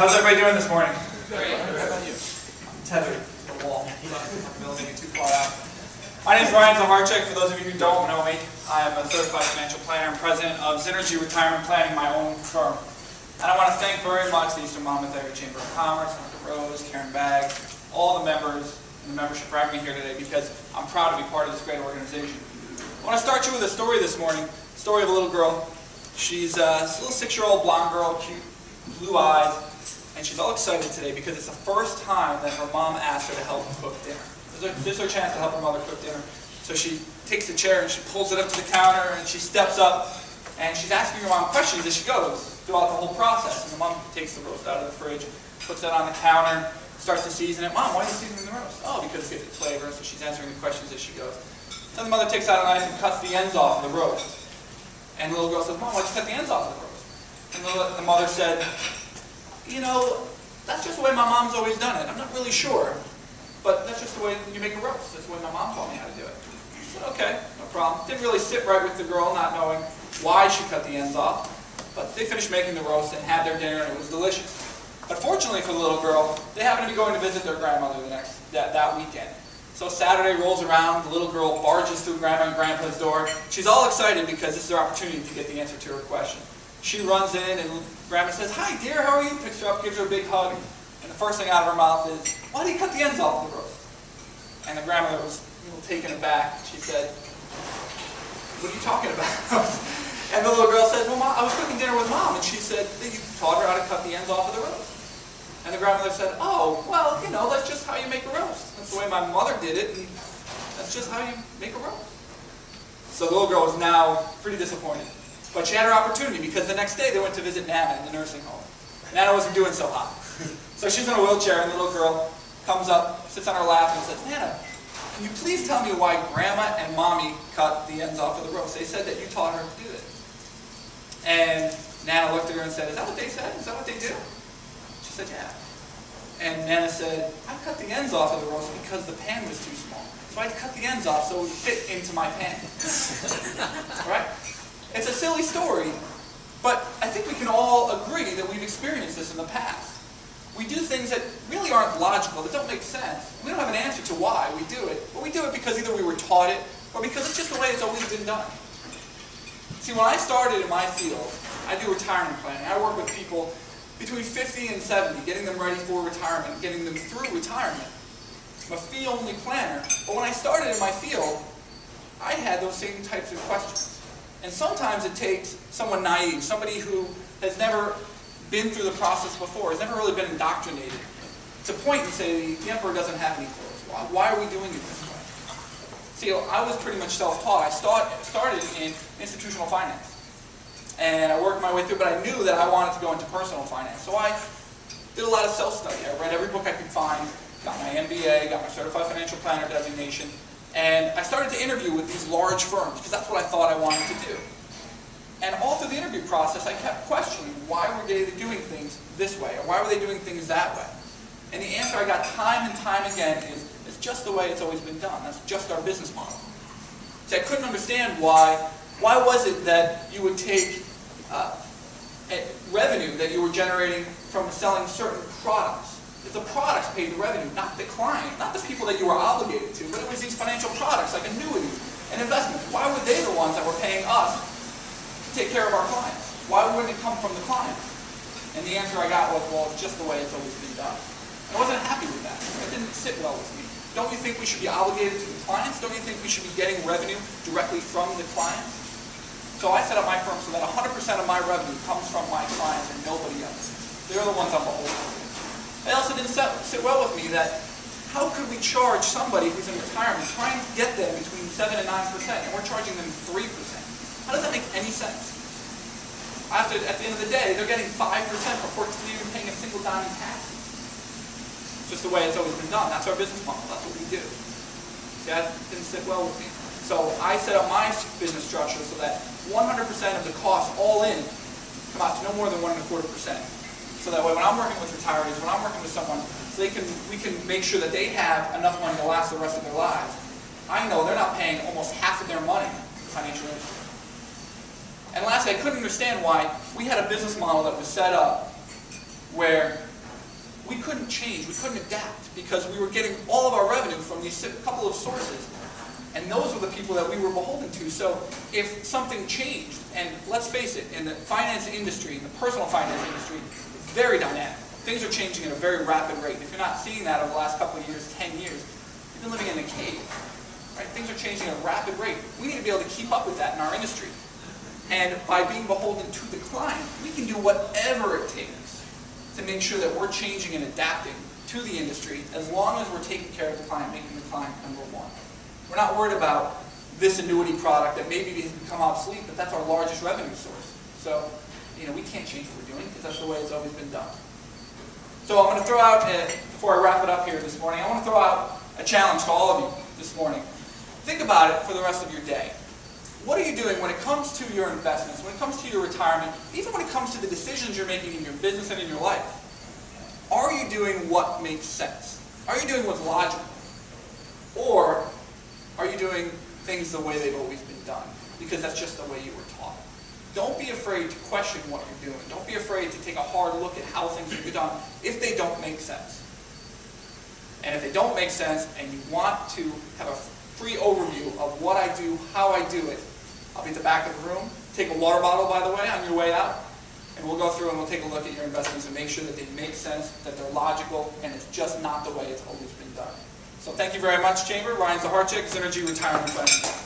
How's everybody doing this morning? Great. How about you? I'm tethered to the wall. I'm building it too far out. My name is Zacharczyk. For those of you who don't know me, I am a certified financial planner and president of Zynergy Retirement Planning, my own firm. And I want to thank very much the Eastern Monmouth Chamber of Commerce, Dr. Rose, Karen Bagg, all the members and the membership for having me here today, because I'm proud to be part of this great organization. I want to start you with a story this morning, the story of a little girl. She's a little 6-year-old blonde girl, cute, blue eyes, and she's all excited today because it's the first time that her mom asked her to help cook dinner. This is her chance to help her mother cook dinner. So she takes the chair and she pulls it up to the counter and she steps up and she's asking her mom questions as she goes throughout the whole process. And the mom takes the roast out of the fridge, puts it on the counter, starts to season it. Mom, why are you seasoning the roast? Oh, because it gives it flavor. So she's answering the questions as she goes. Then the mother takes out a knife and cuts the ends off of the roast. And the little girl says, Mom, why'd you cut the ends off of the roast? And the mother said, you know, that's just the way my mom's always done it. I'm not really sure, but that's just the way you make a roast. That's the way my mom taught me how to do it. I said, okay, no problem. Didn't really sit right with the girl, not knowing why she cut the ends off. But they finished making the roast and had their dinner, and it was delicious. But fortunately for the little girl, they happened to be going to visit their grandmother that weekend. So Saturday rolls around, the little girl barges through Grandma and Grandpa's door. She's all excited because this is her opportunity to get the answer to her question. She runs in and Grandma says, hi dear, how are you? Picks her up, gives her a big hug. And the first thing out of her mouth is, why do you cut the ends off of the roast? And the grandmother was a little taken aback. She said, what are you talking about? And the little girl says, well, Mom, I was cooking dinner with Mom. And she said that you taught her how to cut the ends off of the roast. And the grandmother said, oh, well, you know, that's just how you make a roast. That's the way my mother did it, and that's just how you make a roast. So the little girl was now pretty disappointed. But she had her opportunity, because the next day they went to visit Nana in the nursing home. Nana wasn't doing so hot. So she's in a wheelchair, and the little girl comes up, sits on her lap, and says, Nana, can you please tell me why Grandma and Mommy cut the ends off of the roast? They said that you taught her to do it. And Nana looked at her and said, is that what they said? Is that what they do? She said, yeah. And Nana said, I cut the ends off of the roast because the pan was too small. So I had to cut the ends off so it would fit into my pan. Right? It's a silly story, but I think we can all agree that we've experienced this in the past. We do things that really aren't logical, that don't make sense. We don't have an answer to why we do it, but we do it because either we were taught it, or because it's just the way it's always been done. See, when I started in my field, I do retirement planning. I work with people between 50 and 70, getting them ready for retirement, getting them through retirement. I'm a fee-only planner, but when I started in my field, I had those same types of questions. And sometimes it takes someone naive, somebody who has never been through the process before, has never really been indoctrinated, to point and say, the emperor doesn't have any clothes. Why are we doing it this way? See, I was pretty much self-taught. I started in institutional finance. And I worked my way through, but I knew that I wanted to go into personal finance. So I did a lot of self-study. I read every book I could find, got my MBA, got my Certified Financial Planner designation, and I started to interview with these large firms, because that's what I thought I wanted to do. And all through the interview process, I kept questioning, why were they doing things this way, or why were they doing things that way? And the answer I got time and time again is, it's just the way it's always been done. That's just our business model. See, I couldn't understand why was it that you would take revenue that you were generating from selling certain products. If the products paid the revenue, not the client, not the people that you were obligated to, but it was these financial products like annuities and investments. Why were they the ones that were paying us to take care of our clients? Why wouldn't it come from the client? And the answer I got was, well, it's just the way it's always been done. And I wasn't happy with that. It didn't sit well with me. Don't you think we should be obligated to the clients? Don't you think we should be getting revenue directly from the clients? So I set up my firm so that 100% of my revenue comes from my clients and nobody else. They're the ones I'm beholden to. It also didn't sit well with me that how could we charge somebody who's in retirement, trying to get them between 7 and 9%, and we're charging them 3%? How does that make any sense? At the end of the day, they're getting 5% before even paying a single dime in taxes. It's just the way it's always been done. That's our business model. That's what we do. See, that didn't sit well with me. So I set up my business structure so that 100% of the costs all in come out to no more than 1.25%. So that way when I'm working with retirees, when I'm working with someone, so we can make sure that they have enough money to last the rest of their lives. I know they're not paying almost half of their money to the financial industry. And lastly, I couldn't understand why we had a business model that was set up where we couldn't change, we couldn't adapt, because we were getting all of our revenue from these couple of sources. And those were the people that we were beholden to. So if something changed, and let's face it, in the finance industry, in the personal finance industry, it's very dynamic. Things are changing at a very rapid rate. If you're not seeing that over the last couple of years, 10 years, you've been living in a cave. Right? Things are changing at a rapid rate. We need to be able to keep up with that in our industry. And by being beholden to the client, we can do whatever it takes to make sure that we're changing and adapting to the industry, as long as we're taking care of the client, making the client number one. We're not worried about this annuity product that maybe has become obsolete, but that's our largest revenue source. So, we can't change what we're doing, because that's the way it's always been done. So I'm going to throw out, before I wrap it up here this morning, I want to throw out a challenge to all of you this morning. Think about it for the rest of your day. What are you doing when it comes to your investments, when it comes to your retirement, even when it comes to the decisions you're making in your business and in your life? Are you doing what makes sense? Are you doing what's logical? Or are you doing things the way they've always been done? Because that's just the way you were taught. Don't be afraid to question what you're doing. Don't be afraid to take a hard look at how things are done if they don't make sense. And if they don't make sense and you want to have a free overview of what I do, how I do it, I'll be at the back of the room. Take a water bottle, by the way, on your way out. And we'll go through and we'll take a look at your investments and make sure that they make sense, that they're logical, and it's just not the way it's always been done. So thank you very much, Chamber. Ryan Zacharczyk, Zynergy Retirement Planning.